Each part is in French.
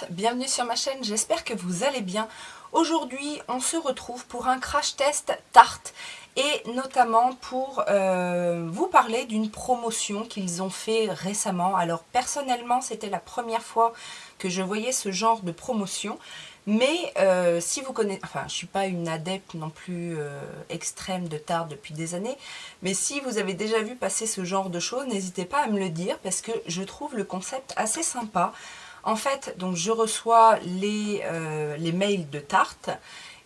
bienvenue sur ma chaîne, j'espère que vous allez bien. Aujourd'hui, on se retrouve pour un crash test Tarte et notamment pour vous parler d'une promotion qu'ils ont fait récemment. Alors personnellement, c'était la première fois que je voyais ce genre de promotion. Mais si vous connaissez, enfin je ne suis pas une adepte non plus extrême de Tarte depuis des années, mais si vous avez déjà vu passer ce genre de choses, n'hésitez pas à me le dire parce que je trouve le concept assez sympa. En fait, donc je reçois les mails de Tarte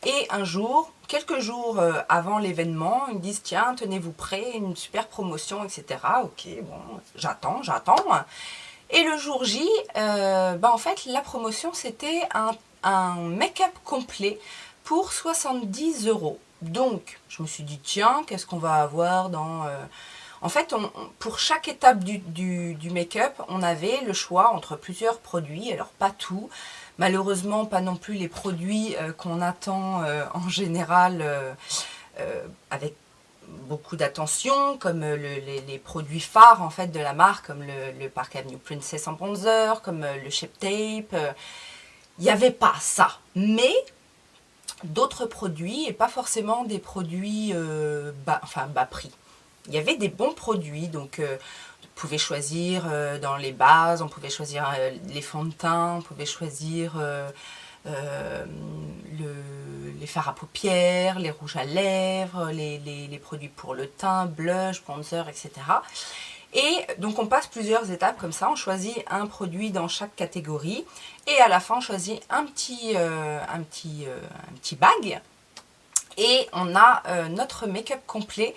et un jour, quelques jours avant l'événement, ils me disent tiens, tenez-vous prêts, une super promotion, etc. Ok, bon, j'attends. Et le jour J, en fait, la promotion c'était un make-up complet pour 70 €. Donc, je me suis dit tiens, qu'est-ce qu'on va avoir dans... En fait, pour chaque étape du make-up, on avait le choix entre plusieurs produits. Alors, pas tout. Malheureusement, pas non plus les produits qu'on attend en général avec beaucoup d'attention, comme les produits phares en fait de la marque, comme le Park Avenue Princess en bronzer, comme le Shape Tape. Il n'y avait pas ça. Mais d'autres produits, et pas forcément des produits bas prix. Il y avait des bons produits, donc on pouvait choisir dans les bases, on pouvait choisir les fonds de teint, on pouvait choisir les fards à paupières, les rouges à lèvres, les produits pour le teint, blush, bronzer, etc. Et donc on passe plusieurs étapes comme ça, on choisit un produit dans chaque catégorie et à la fin on choisit un petit bag et on a notre make-up complet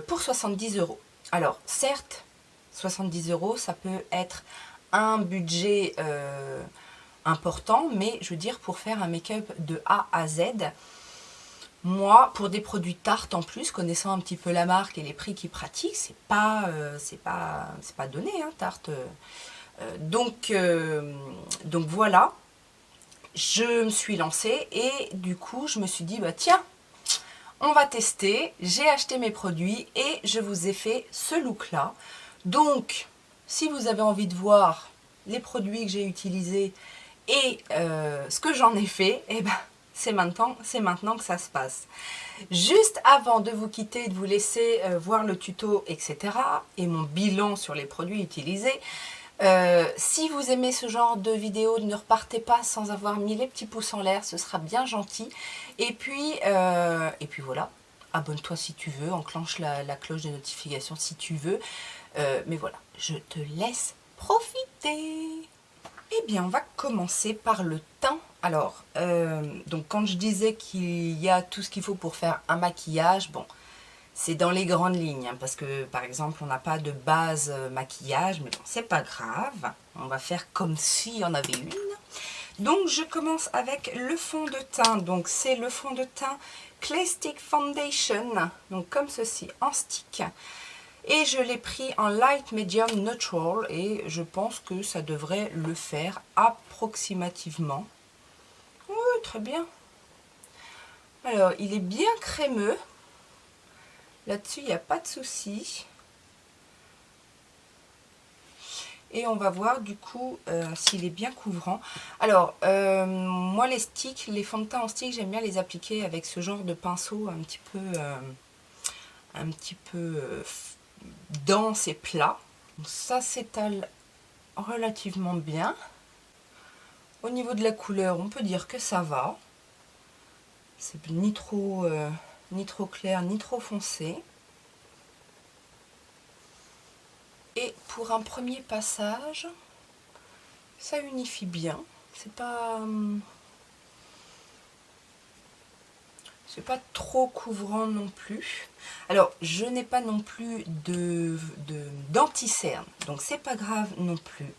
pour 70 €. Alors certes, 70 € ça peut être un budget important, mais je veux dire pour faire un make-up de A à Z, moi, pour des produits Tarte en plus, connaissant un petit peu la marque et les prix qu'ils pratiquent, c'est pas donné, hein, Tarte. Donc voilà, je me suis lancée et du coup, je me suis dit, bah tiens, on va tester. J'ai acheté mes produits et je vous ai fait ce look-là. Donc, si vous avez envie de voir les produits que j'ai utilisés et ce que j'en ai fait, eh ben, c'est maintenant que ça se passe. Juste avant de vous quitter et de vous laisser voir le tuto, etc. et mon bilan sur les produits utilisés, si vous aimez ce genre de vidéo, ne repartez pas sans avoir mis les petits pouces en l'air, ce sera bien gentil. Et puis voilà, abonne-toi si tu veux, enclenche la cloche de notification si tu veux. Mais voilà, je te laisse profiter. Eh bien, on va commencer par le teint. Alors, donc quand je disais qu'il y a tout ce qu'il faut pour faire un maquillage, bon, c'est dans les grandes lignes, hein, parce que par exemple, on n'a pas de base maquillage, mais bon, c'est pas grave. On va faire comme s'il y en avait une. Donc, je commence avec le fond de teint. Donc, c'est le fond de teint Clay Stick Foundation, donc comme ceci, en stick. Et je l'ai pris en Light Medium Neutral et je pense que ça devrait le faire approximativement. Oui, très bien. Alors, il est bien crémeux. Là-dessus, il n'y a pas de souci. Et on va voir du coup s'il est bien couvrant. Alors, moi les sticks, les fonds de teint en stick, j'aime bien les appliquer avec ce genre de pinceau un petit peu dense et plat. Ça s'étale relativement bien. Au niveau de la couleur, on peut dire que ça va. C'est ni trop clair, ni trop foncé. Et pour un premier passage, ça unifie bien. C'est pas trop couvrant non plus. Alors, je n'ai pas non plus d'anti-cerne, donc c'est pas grave non plus.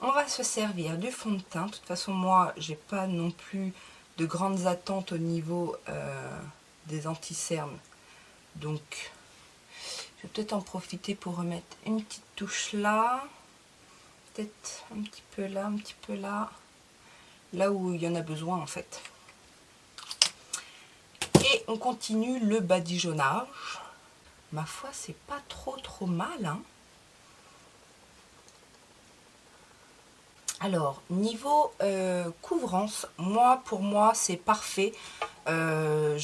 On va se servir du fond de teint. De toute façon, moi, j'ai pas non plus de grandes attentes au niveau des anti-cernes. Donc, je vais peut-être en profiter pour remettre une petite touche là. Peut-être un petit peu là, un petit peu là. Là où il y en a besoin, en fait. Et on continue le badigeonnage. Ma foi, c'est pas trop mal, hein. Alors, niveau couvrance, pour moi, c'est parfait. Je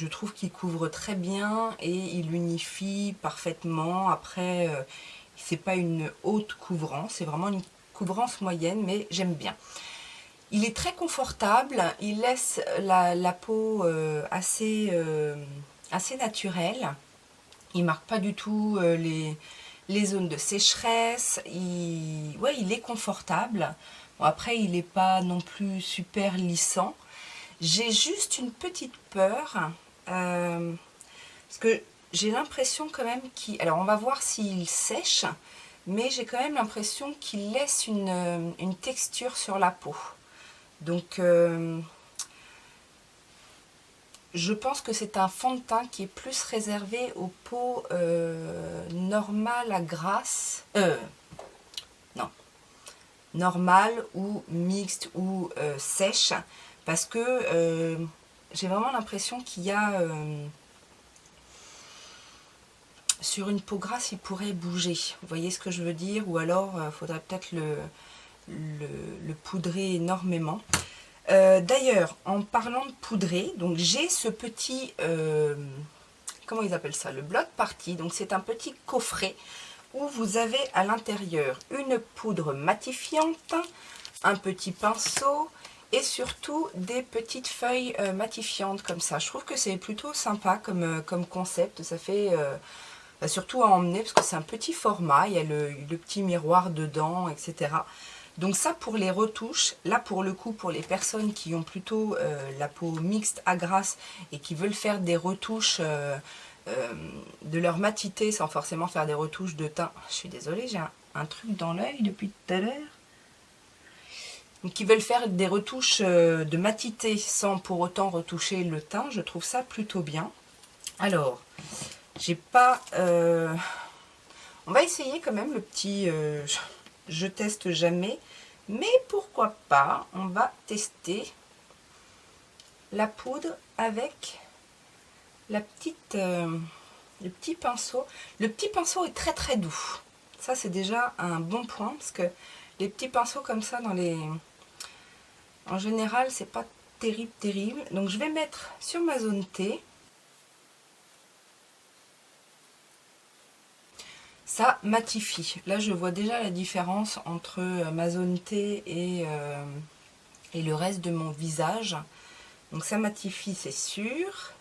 trouve qu'il couvre très bien et il unifie parfaitement. Après, c'est pas une haute couvrance, c'est vraiment une couvrance moyenne, mais j'aime bien. Il est très confortable, il laisse la peau assez naturelle. Il marque pas du tout les zones de sécheresse. Ouais, il est confortable. Bon, après, il n'est pas non plus super lissant. J'ai juste une petite peur. Parce que j'ai l'impression quand même qu'il... Alors, on va voir s'il sèche. Mais j'ai quand même l'impression qu'il laisse une texture sur la peau. Donc, je pense que c'est un fond de teint qui est plus réservé aux peaux normales à grasse. Non, normales ou mixtes ou sèches. Parce que j'ai vraiment l'impression qu'il y a... sur une peau grasse, il pourrait bouger. Vous voyez ce que je veux dire? Ou alors, il faudrait peut-être le poudrer énormément. D'ailleurs, en parlant de poudrer, donc j'ai ce petit, comment ils appellent ça, le bloc party. Donc c'est un petit coffret où vous avez à l'intérieur une poudre matifiante, un petit pinceau et surtout des petites feuilles matifiantes comme ça. Je trouve que c'est plutôt sympa comme concept. Ça fait surtout à emmener parce que c'est un petit format. Il y a le petit miroir dedans, etc. Donc ça pour les retouches, là pour le coup pour les personnes qui ont plutôt la peau mixte à grasse et qui veulent faire des retouches de leur matité sans forcément faire des retouches de teint. Je suis désolée, j'ai un truc dans l'œil depuis tout à l'heure. Donc qui veulent faire des retouches de matité sans pour autant retoucher le teint, je trouve ça plutôt bien. Alors, j'ai pas... On va essayer quand même le petit... je teste jamais. Mais pourquoi pas, on va tester la poudre avec la petite, le petit pinceau. Le petit pinceau est très très doux. Ça c'est déjà un bon point parce que les petits pinceaux comme ça en général c'est pas terrible. Donc je vais mettre sur ma zone T. Ça matifie. Là je vois déjà la différence entre ma zone T et le reste de mon visage. Donc ça matifie, c'est sûr.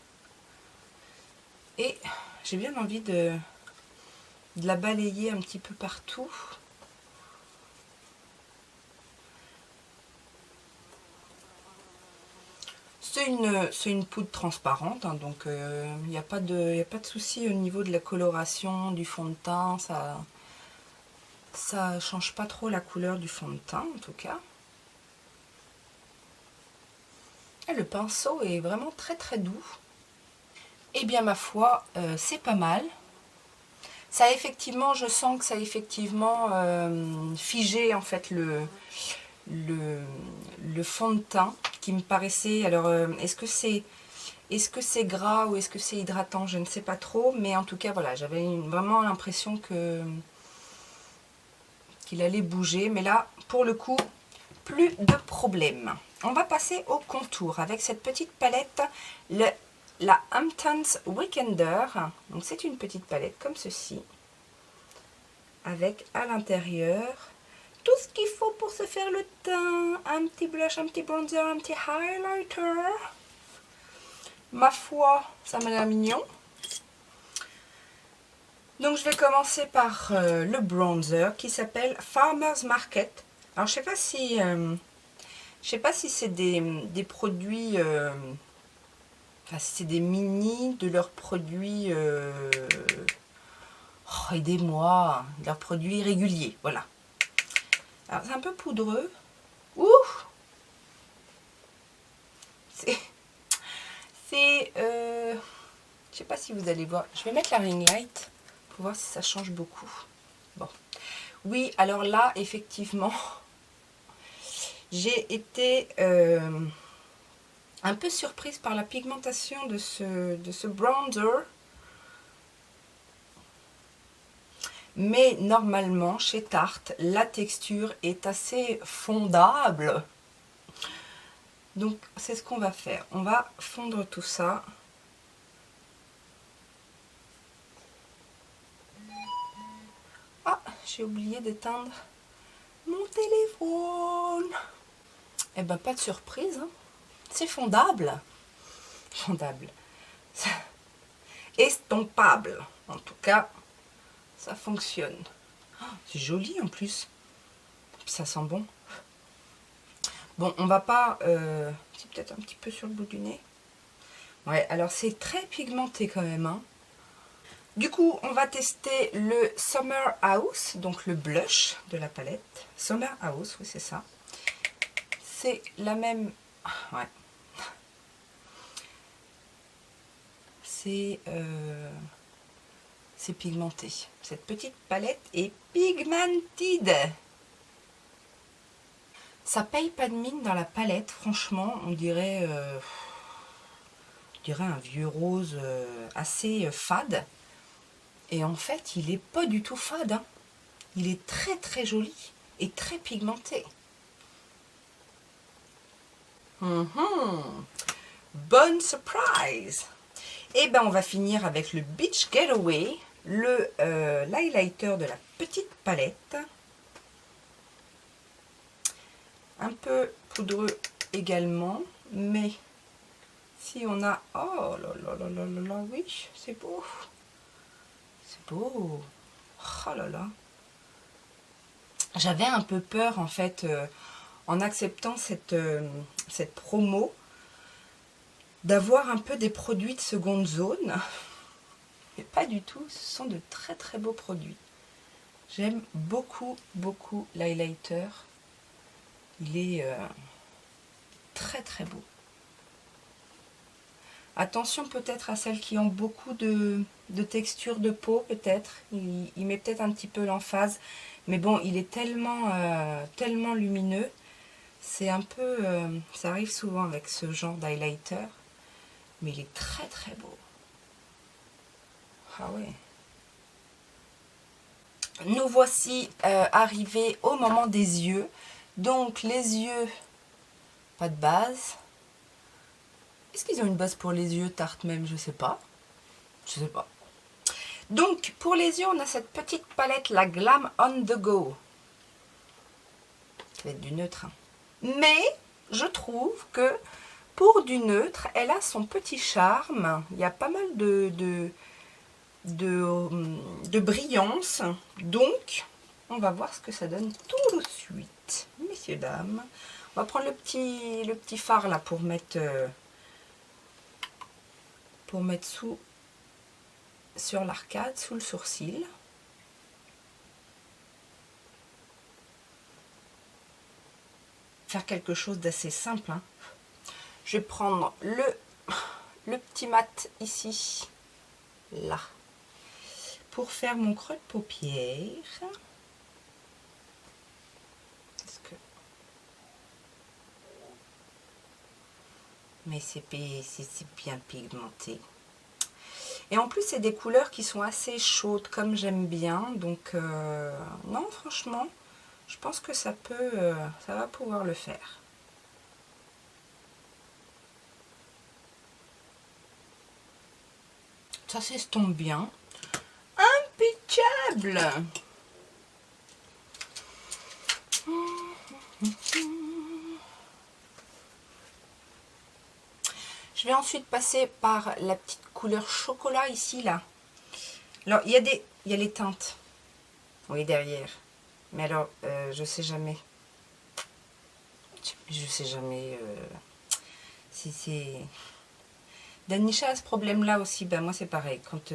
Et j'ai bien envie de la balayer un petit peu partout. C'est une poudre transparente, hein, donc il n'y a pas de souci au niveau de la coloration du fond de teint. Ça change pas trop la couleur du fond de teint en tout cas. Et le pinceau est vraiment très très doux. Et bien ma foi, c'est pas mal. Ça effectivement, je sens que ça a effectivement figé en fait le fond de teint qui me paraissait. Alors est-ce que c'est gras ou est-ce que c'est hydratant, je ne sais pas trop, mais en tout cas voilà, j'avais vraiment l'impression qu'il allait bouger, mais là pour le coup plus de problème. On va passer au contour avec cette petite palette, la Hamptons Weekender. Donc c'est une petite palette comme ceci, avec à l'intérieur tout ce qu'il faut pour se faire le teint. Un petit blush, un petit bronzer, un petit highlighter. Ma foi, ça m'a l'air mignon. Donc je vais commencer par le bronzer qui s'appelle Farmer's Market. Alors je sais pas si c'est des produits, enfin si c'est des mini de leurs produits, oh, aidez-moi, leurs produits réguliers, voilà. Alors c'est un peu poudreux. Ouh, je sais pas si vous allez voir. Je vais mettre la ring light pour voir si ça change beaucoup. Bon. Oui, alors là, effectivement, j'ai été un peu surprise par la pigmentation de ce bronzer. Mais normalement, chez Tarte, la texture est assez fondable. Donc, c'est ce qu'on va faire. On va fondre tout ça. Ah, j'ai oublié d'éteindre mon téléphone. Eh ben, pas de surprise, hein. C'est fondable. Fondable. Estompable. En tout cas, ça fonctionne. Oh, c'est joli en plus. Ça sent bon. Bon, on va pas... c'est peut-être un petit peu sur le bout du nez. Ouais, alors c'est très pigmenté quand même, hein. Du coup, on va tester le Summer House, donc le blush de la palette. Summer House, oui, c'est ça. C'est la même... Ouais. C'est pigmenté. Cette petite palette est pigmented. Ça paye pas de mine dans la palette, franchement, on dirait un vieux rose assez fade. Et en fait, il est pas du tout fade, hein. Il est très très joli et très pigmenté. Bonne surprise. Et ben on va finir avec le Beach Getaway, l'highlighter de la petite palette. Un peu poudreux également, mais si on a... Oh là là là là là là, oui, c'est beau. C'est beau. Oh là là. J'avais un peu peur en fait, en acceptant cette promo, d'avoir un peu des produits de seconde zone. Mais pas du tout, ce sont de très très beaux produits. J'aime beaucoup beaucoup l'highlighter. Il est très très beau. Attention peut-être à celles qui ont beaucoup de texture de peau, peut-être. Il met peut-être un petit peu l'emphase. Mais bon, il est tellement lumineux. C'est un peu... ça arrive souvent avec ce genre d'highlighter. Mais il est très très beau. Ah ouais. Nous voici arrivés au moment des yeux. Donc les yeux, pas de base. Est-ce qu'ils ont une base pour les yeux, Tarte même? Je sais pas. Je sais pas. Donc pour les yeux, on a cette petite palette, la Glam on the Go. Ça va être du neutre, hein. Mais je trouve que pour du neutre, elle a son petit charme. Il y a pas mal de brillance. Donc, on va voir ce que ça donne tout de suite. Messieurs, dames. On va prendre le petit fard là pour mettre sur l'arcade, sous le sourcil. Faire quelque chose d'assez simple, hein. Je vais prendre le petit mat ici, là, pour faire mon creux de paupière. Mais c'est bien pigmenté. Et en plus, c'est des couleurs qui sont assez chaudes, comme j'aime bien. Donc, non, franchement, je pense que ça va pouvoir le faire. Ça s'estompe bien. Impeccable! Je vais ensuite passer par la petite couleur chocolat ici, là. Alors, il y a les teintes. Oui, derrière. Mais alors, je sais jamais. Je sais jamais si c'est... Danisha a ce problème-là aussi. Ben, moi, c'est pareil. Quand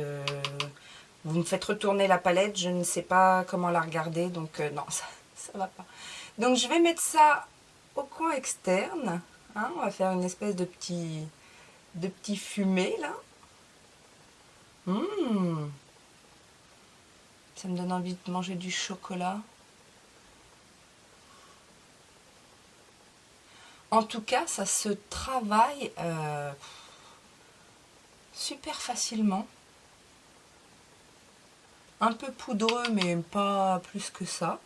vous me faites retourner la palette, je ne sais pas comment la regarder. Donc, non, ça va pas. Donc, je vais mettre ça au coin externe. Hein, on va faire une espèce de petit fumé, là. Ça me donne envie de manger du chocolat. En tout cas, ça se travaille super facilement. un peu poudreux, mais pas plus que ça.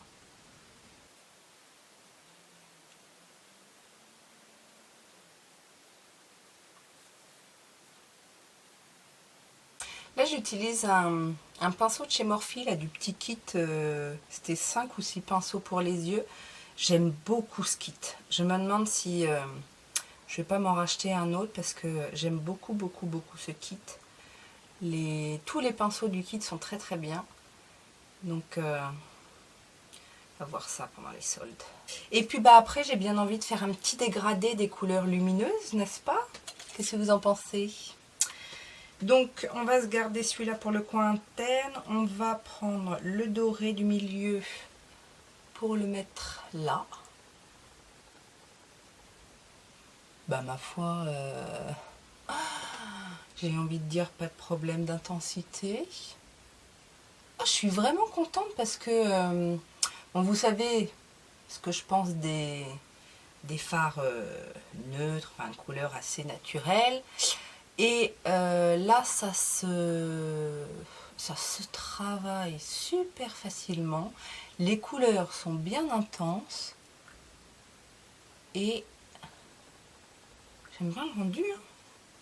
Là, j'utilise un pinceau de chez Morphe, là, du petit kit. C'était 5 ou 6 pinceaux pour les yeux. J'aime beaucoup ce kit. Je me demande si je vais pas m'en racheter un autre parce que j'aime beaucoup, beaucoup, beaucoup ce kit. Tous les pinceaux du kit sont très, très bien. Donc, on va voir ça pendant les soldes. Et puis, bah, après, j'ai bien envie de faire un petit dégradé des couleurs lumineuses, n'est-ce pas? Qu'est-ce que vous en pensez? Donc, on va se garder celui-là pour le coin interne. On va prendre le doré du milieu pour le mettre là. Bah, ma foi, j'ai envie de dire pas de problème d'intensité. Je suis vraiment contente parce que, bon, vous savez ce que je pense des fards neutres, enfin de couleur assez naturelle. Et là, ça se travaille super facilement. Les couleurs sont bien intenses. Et j'aime bien le rendu. Hein.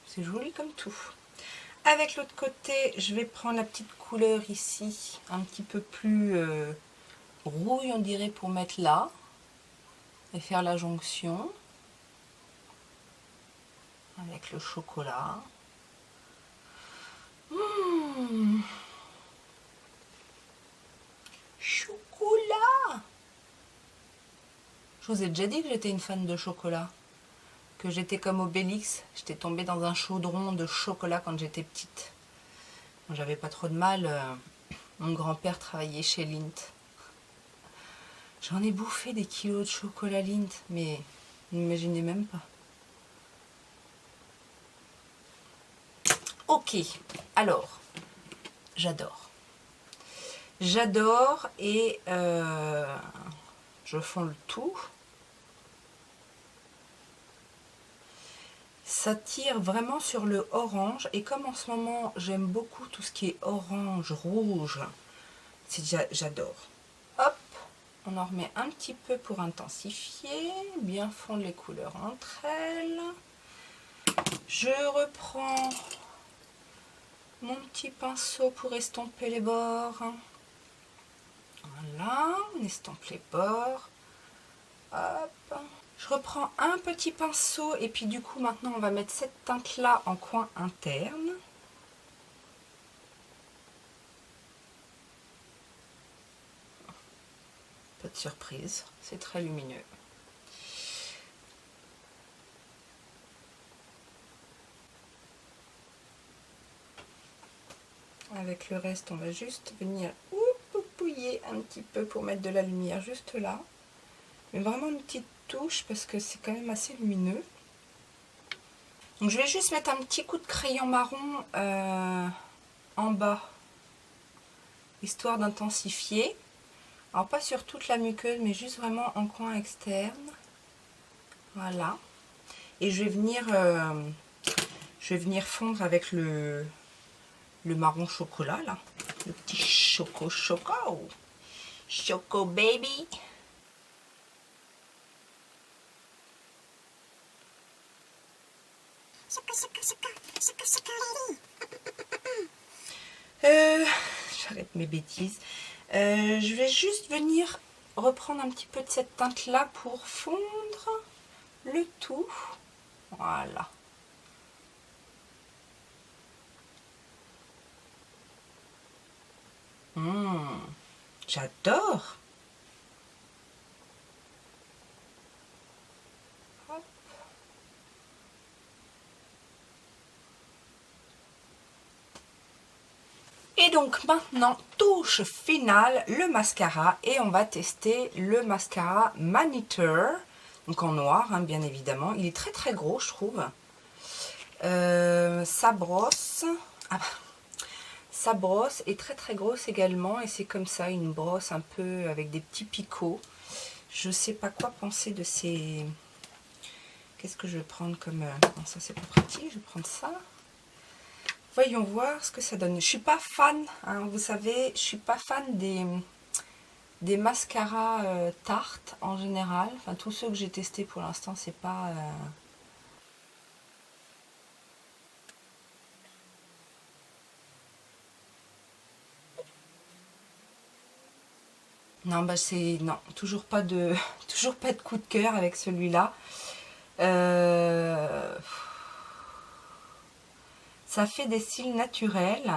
C'est joli comme tout. Avec l'autre côté, je vais prendre la petite couleur ici, un petit peu plus rouille, on dirait, pour mettre là. Et faire la jonction. Avec le chocolat. Chocolat! Je vous ai déjà dit que j'étais une fan de chocolat. Que j'étais comme Obélix. J'étais tombée dans un chaudron de chocolat quand j'étais petite. Bon, j'avais pas trop de mal. Mon grand-père travaillait chez Lindt. J'en ai bouffé des kilos de chocolat Lindt, mais vous n'imaginez même pas. Ok, alors, j'adore. J'adore et je fonds le tout. Ça tire vraiment sur le orange et comme en ce moment j'aime beaucoup tout ce qui est orange, rouge, j'adore. Hop, on en remet un petit peu pour intensifier, bien fondre les couleurs entre elles. Je reprends mon petit pinceau pour estomper les bords. Voilà, on estompe les bords. Hop. Je reprends un petit pinceau et puis du coup maintenant on va mettre cette teinte là en coin interne. Pas de surprise, c'est très lumineux. Avec le reste on va juste venir poupouiller un petit peu pour mettre de la lumière juste là. Mais vraiment une petite touche parce que c'est quand même assez lumineux. Donc je vais juste mettre un petit coup de crayon marron en bas, histoire d'intensifier. Alors pas sur toute la muqueuse, mais juste vraiment en coin externe. Voilà. Et je vais venir fondre avec le marron chocolat là. Le petit choco. Choco baby. J'arrête mes bêtises. Je vais juste venir reprendre un petit peu de cette teinte là pour fondre le tout. Voilà. J'adore. Et donc maintenant, touche finale, le mascara. Et on va tester le mascara Maneater. Donc en noir, hein, bien évidemment. Il est très très gros, je trouve. Sa brosse. Sa brosse est très très grosse également. Et c'est comme ça, une brosse un peu avec des petits picots. Je sais pas quoi penser de ces... Qu'est-ce que je vais prendre comme... Non, ça c'est pas pratique, je vais prendre ça. Voyons voir ce que ça donne. Je suis pas fan, hein, vous savez, je suis pas fan des mascaras Tarte en général. Enfin, tous ceux que j'ai testés pour l'instant, c'est pas... Non, bah c'est... Non, toujours pas de, toujours pas de coup de cœur avec celui-là. Euh, Ça fait des cils naturels.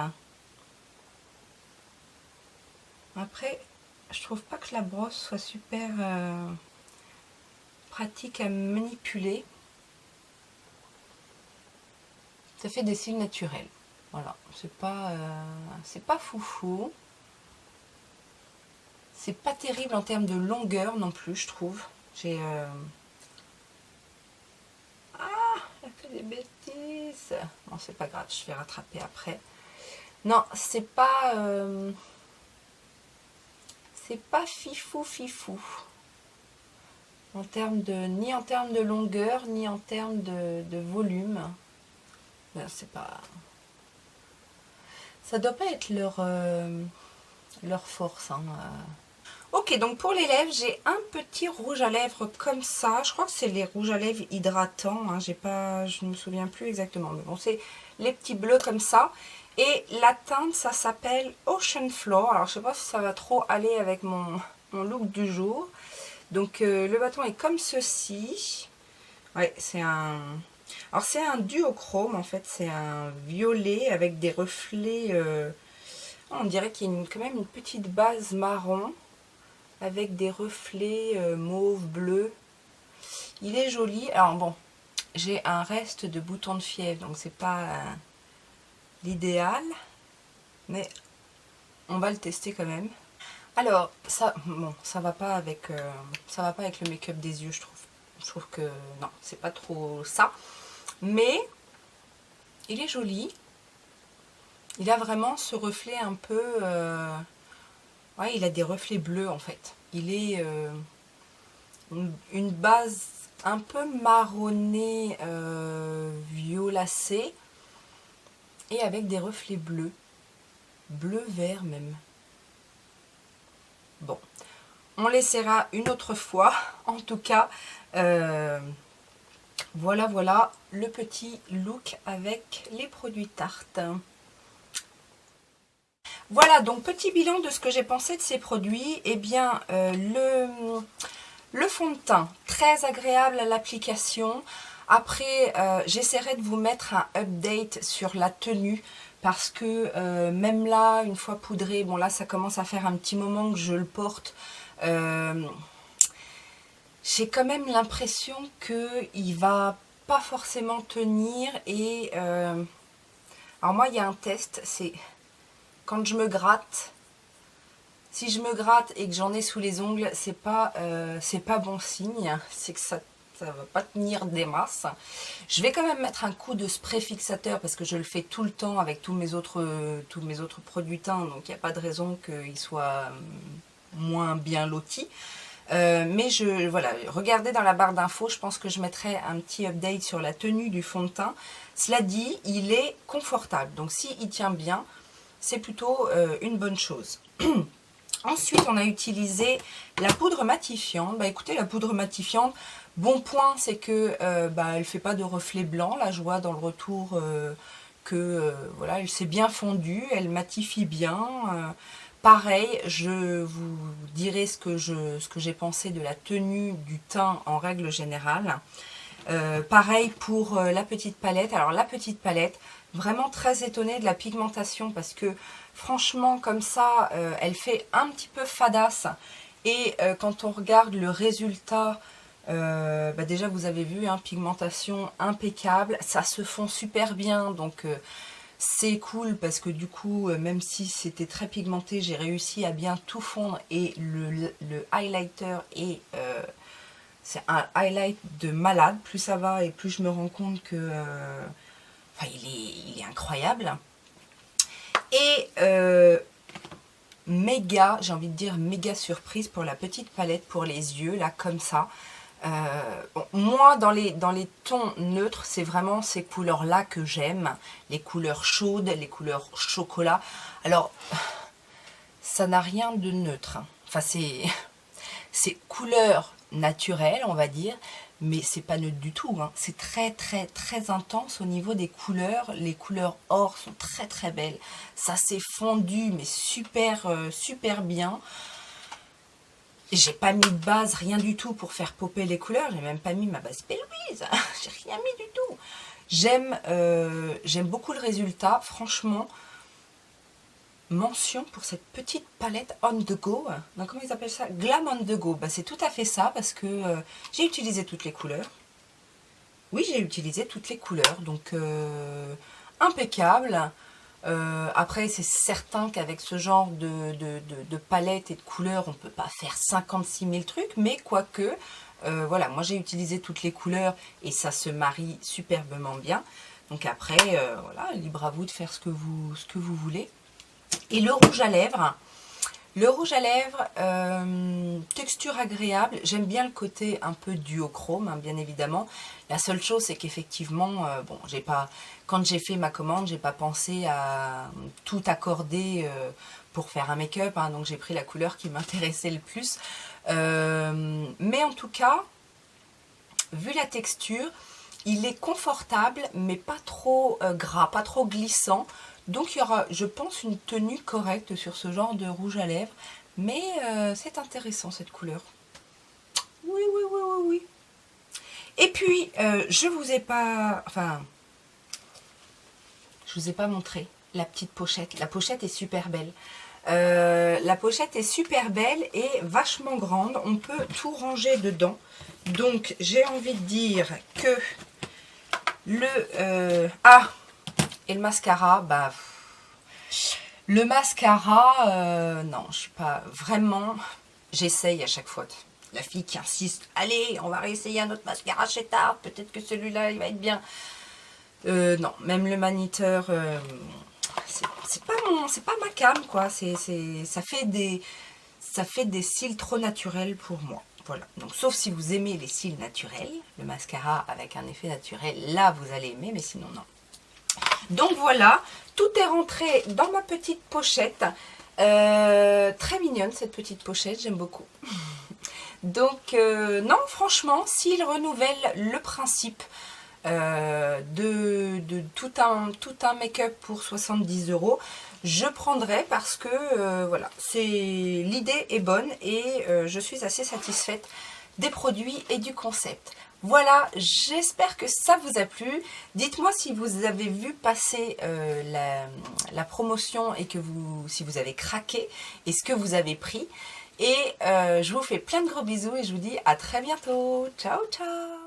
Après, je trouve pas que la brosse soit super pratique à manipuler. Ça fait des cils naturels. Voilà, c'est pas foufou. C'est pas terrible en termes de longueur non plus, je trouve. J'ai... Ah, elle fait des bêtises. Bon, c'est pas grave, je vais rattraper après. Non, c'est pas fifou fifou. En termes de, ni en termes de longueur, ni en termes de volume. Ben, c'est pas... Ça doit pas être leur force, hein. Ok, donc pour les lèvres, j'ai un petit rouge à lèvres comme ça. Je crois que c'est les rouges à lèvres hydratants, hein. Je ne me souviens plus exactement. Mais bon, c'est les petits bleus comme ça. Et la teinte, ça s'appelle Ocean Floor. Alors, je sais pas si ça va trop aller avec mon look du jour. Donc, le bâton est comme ceci. Ouais, c'est un... Alors, c'est un duochrome, en fait. C'est un violet avec des reflets... On dirait qu'il y a quand même une petite base marron avec des reflets mauve, bleu. Il est joli. Alors bon, j'ai un reste de bouton de fièvre, donc c'est pas l'idéal, mais on va le tester quand même. Alors ça, bon, ça va pas avec le make-up des yeux, je trouve. Je trouve que non, c'est pas trop ça, mais il est joli. Il a vraiment ce reflet un peu, ouais, il a des reflets bleus en fait. Il est une base un peu marronné violacé et avec des reflets bleus, bleu-vert même. Bon, on l'essaiera une autre fois. En tout cas, voilà le petit look avec les produits Tarte. Voilà, donc petit bilan de ce que j'ai pensé de ces produits. Eh bien, le fond de teint, très agréable à l'application. Après, j'essaierai de vous mettre un update sur la tenue parce que même là, une fois poudré, bon là ça commence à faire un petit moment que je le porte. J'ai quand même l'impression qu'il va pas forcément tenir et alors moi il y a un test, c'est quand je me gratte. Si je me gratte et que j'en ai sous les ongles, c'est pas bon signe. C'est que ça va pas tenir des masses. Je vais quand même mettre un coup de spray fixateur parce que je le fais tout le temps avec tous mes autres produits teint. Donc il n'y a pas de raison qu'il soit moins bien loti. Mais voilà, regardez dans la barre d'infos, je pense que je mettrai un petit update sur la tenue du fond de teint. Cela dit, il est confortable. Donc s'il tient bien, c'est plutôt une bonne chose. Ensuite, on a utilisé la poudre matifiante. Bah écoutez, la poudre matifiante, bon point, c'est que elle ne fait pas de reflet blanc. Là, je vois dans le retour que voilà, elle s'est bien fondue, elle matifie bien. Pareil, je vous dirai ce que j'ai pensé de la tenue du teint en règle générale. Pareil pour la petite palette. Alors la petite palette, vraiment très étonnée de la pigmentation parce que franchement comme ça, elle fait un petit peu fadasse. Et quand on regarde le résultat, déjà vous avez vu, hein, pigmentation impeccable, ça se fond super bien. Donc c'est cool parce que du coup, même si c'était très pigmenté, j'ai réussi à bien tout fondre et le highlighter est... c'est un highlight de malade. Plus ça va et plus je me rends compte que enfin, il est incroyable. Et méga, j'ai envie de dire méga surprise pour la petite palette pour les yeux, là comme ça. Bon, moi, dans les tons neutres, c'est vraiment ces couleurs-là que j'aime. Les couleurs chaudes, les couleurs chocolat. Alors, ça n'a rien de neutre, hein. Enfin, c'est couleur naturelle, on va dire, mais c'est pas neutre du tout, hein. C'est très très très intense au niveau des couleurs. Les couleurs or sont très très belles. Ça s'est fondu, mais super super bien. J'ai pas mis de base, rien du tout pour faire popper les couleurs. J'ai même pas mis ma base Pélouise. J'ai rien mis du tout. J'aime beaucoup le résultat. Franchement, mention pour cette petite palette on the go. Donc, comment ils appellent ça? Glam on the go. Bah, c'est tout à fait ça parce que j'ai utilisé toutes les couleurs. Oui, j'ai utilisé toutes les couleurs. Donc, impeccable. Après, c'est certain qu'avec ce genre de palette et de couleurs, on ne peut pas faire 56 000 trucs, mais quoique, voilà, moi j'ai utilisé toutes les couleurs et ça se marie superbement bien. Donc après, voilà, libre à vous de faire ce que vous voulez. Et le rouge à lèvres, texture agréable. J'aime bien le côté un peu duochrome, hein, bien évidemment. La seule chose, c'est qu'effectivement, bon, quand j'ai fait ma commande, j'ai pas pensé à tout accorder pour faire un make-up, hein, donc j'ai pris la couleur qui m'intéressait le plus. Mais en tout cas, vu la texture, il est confortable, mais pas trop gras, pas trop glissant. Donc il y aura, je pense, une tenue correcte sur ce genre de rouge à lèvres. Mais c'est intéressant cette couleur. Oui, oui, oui, oui, oui. Et puis, je vous ai pas montré la petite pochette. La pochette est super belle. La pochette est super belle et vachement grande. On peut tout ranger dedans. Donc, j'ai envie de dire que et le mascara, bah... Le mascara, non, je suis pas... Vraiment, j'essaye à chaque fois. La fille qui insiste, allez, on va réessayer un autre mascara chez Tarte, peut-être que celui-là, il va être bien. Non, même le maniteur, c'est pas ma cam, quoi. Ça fait des cils trop naturels pour moi. Voilà. Donc, sauf si vous aimez les cils naturels, le mascara avec un effet naturel, là, vous allez aimer, mais sinon, non. Donc, voilà. Tout est rentré dans ma petite pochette. Très mignonne, cette petite pochette. J'aime beaucoup. Donc, non, franchement, s'il renouvelle le principe de tout un make-up pour 70 €, je prendrai parce que voilà, l'idée est bonne et je suis assez satisfaite des produits et du concept. Voilà, j'espère que ça vous a plu. Dites-moi si vous avez vu passer la promotion et si vous avez craqué et ce que vous avez pris. Et je vous fais plein de gros bisous et je vous dis à très bientôt. Ciao, ciao!